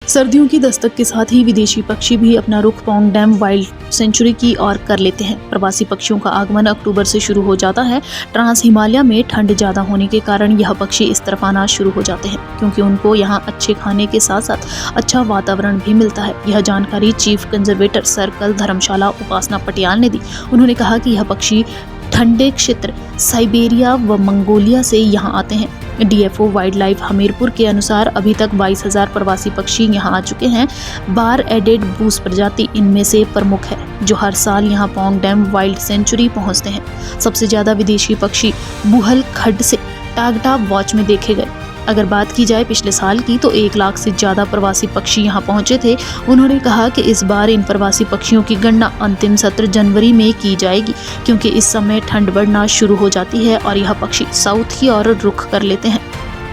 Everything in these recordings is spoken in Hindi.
सर्दियों की दस्तक के साथ ही विदेशी पक्षी भी अपना रुख पौंग डैम वाइल्ड सेंचुरी की ओर कर लेते हैं। प्रवासी पक्षियों का आगमन अक्टूबर से शुरू हो जाता है। ट्रांस हिमालय में ठंड ज्यादा होने के कारण यह पक्षी इस तरफ आना शुरू हो जाते हैं, क्योंकि उनको यहाँ अच्छे खाने के साथ साथ अच्छा वातावरण भी मिलता है। यह जानकारी चीफ कंजर्वेटर सर्कल धर्मशाला उपासना पटियाल ने दी। उन्होंने कहा कि यह पक्षी ठंडे क्षेत्र साइबेरिया व मंगोलिया से यहाँ आते हैं। डीएफओ वाइल्ड लाइफ हमीरपुर के अनुसार अभी तक 22,000 प्रवासी पक्षी यहाँ आ चुके हैं। बार एडेड बूस प्रजाति इनमें से प्रमुख है, जो हर साल यहाँ पौंग डैम वाइल्ड सेंचुरी पहुँचते हैं। सबसे ज्यादा विदेशी पक्षी बुहल खड्ड से टागटा वॉच में देखे गए। अगर बात की जाए पिछले साल की, तो 1 लाख से ज्यादा प्रवासी पक्षी यहाँ पहुंचे थे। उन्होंने कहा कि इस बार इन प्रवासी पक्षियों की गणना अंतिम सत्र जनवरी में की जाएगी, क्योंकि इस समय ठंड बढ़ना शुरू हो जाती है और यह पक्षी साउथ की ओर रुख कर लेते हैं।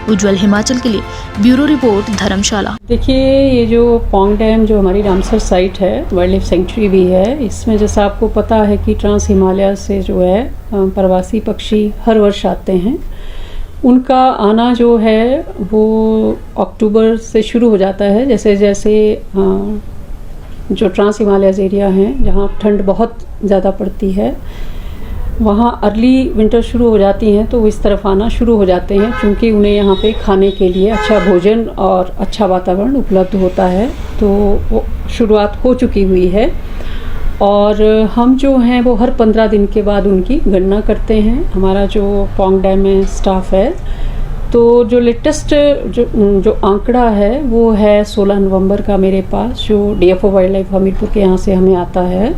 उज्जवल हिमाचल के लिए ब्यूरो रिपोर्ट धर्मशाला। देखिए, ये जो पौंग डैम जो हमारी रामसर साइट है, वाइल्ड लाइफ सेंचुरी भी है, इसमें जैसा आपको पता है कि ट्रांस हिमालय से जो है प्रवासी पक्षी हर वर्ष आते हैं। उनका आना जो है वो अक्टूबर से शुरू हो जाता है। जैसे जैसे जो ट्रांस हिमालयस एरिया हैं, जहाँ ठंड बहुत ज़्यादा पड़ती है, वहाँ अर्ली विंटर शुरू हो जाती हैं, तो वो इस तरफ आना शुरू हो जाते हैं, क्योंकि उन्हें यहाँ पे खाने के लिए अच्छा भोजन और अच्छा वातावरण उपलब्ध होता है। तो वो शुरुआत हो चुकी हुई है और हम जो हैं वो हर 15 दिन के बाद उनकी गणना करते हैं। हमारा जो पौंग डैम में स्टाफ है, तो जो लेटेस्ट जो आंकड़ा है वो है 16 नवंबर का मेरे पास, जो डीएफओ वाइल्ड लाइफ हमीरपुर के यहाँ से हमें आता है।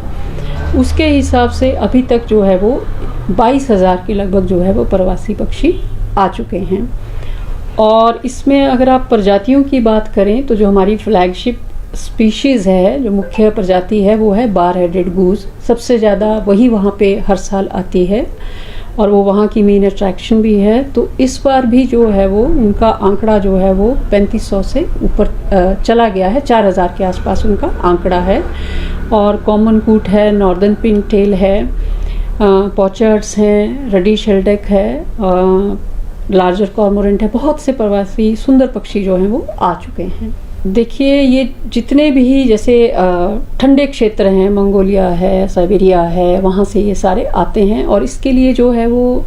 उसके हिसाब से अभी तक जो है वो 22,000 के लगभग जो है वो प्रवासी पक्षी आ चुके हैं। और इसमें अगर आप प्रजातियों की बात करें, तो जो हमारी फ्लैगशिप स्पीशीज़ है, जो मुख्य प्रजाति है, वो है बार हेडेड गूज। सबसे ज़्यादा वही वहाँ पे हर साल आती है और वो वहाँ की मेन अट्रैक्शन भी है। तो इस बार भी जो है वो उनका आंकड़ा जो है वो 3500 से ऊपर चला गया है। 4,000 के आसपास उनका आंकड़ा है। और कॉमन कूट है, नॉर्दर्न पिन टेल है, पॉचर्ड्स हैं, रेडी शेल्डेक है, लार्जर कॉर्मोरेंट है। बहुत से प्रवासी सुंदर पक्षी जो हैं वो आ चुके हैं। देखिए, ये जितने भी जैसे ठंडे क्षेत्र हैं, मंगोलिया है, साइबेरिया है, वहाँ से ये सारे आते हैं। और इसके लिए जो है वो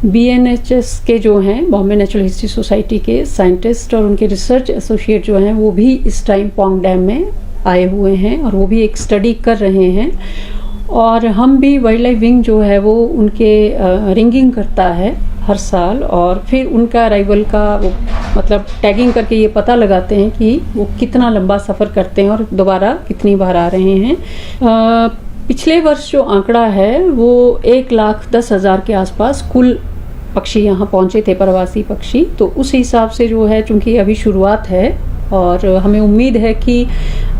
BNHS के जो हैं, बॉम्बे नेचुरल हिस्ट्री सोसाइटी के साइंटिस्ट और उनके रिसर्च एसोसिएट जो हैं, वो भी इस टाइम पौंग डैम में आए हुए हैं और वो भी एक स्टडी कर रहे हैं। और हम भी वाइल्ड लाइफ विंग जो है वो उनके रिंगिंग करता है हर साल, और फिर उनका अराइवल का वो मतलब टैगिंग करके ये पता लगाते हैं कि वो कितना लंबा सफ़र करते हैं और दोबारा कितनी बार आ रहे हैं। पिछले वर्ष जो आंकड़ा है वो 1,10,000 के आसपास कुल पक्षी यहाँ पहुँचे थे, प्रवासी पक्षी। तो उस हिसाब से जो है, चूँकि अभी शुरुआत है और हमें उम्मीद है कि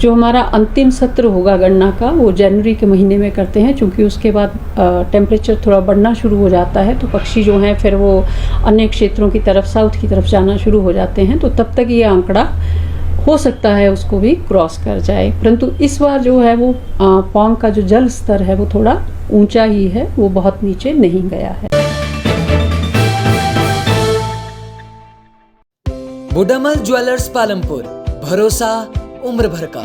जो हमारा अंतिम सत्र होगा गणना का, वो जनवरी के महीने में करते हैं, क्योंकि उसके बाद टेम्परेचर थोड़ा बढ़ना शुरू हो जाता है। तो पक्षी जो हैं फिर वो अन्य क्षेत्रों की तरफ, साउथ की तरफ जाना शुरू हो जाते हैं। तो तब तक ये आंकड़ा हो सकता है उसको भी क्रॉस कर जाए। परंतु इस बार जो है वो पौंग का जो जल स्तर है वो थोड़ा ऊंचा ही है, वो बहुत नीचे नहीं गया है। बुडामल ज्वेलर्स पालमपुर, भरोसा उम्र भर का।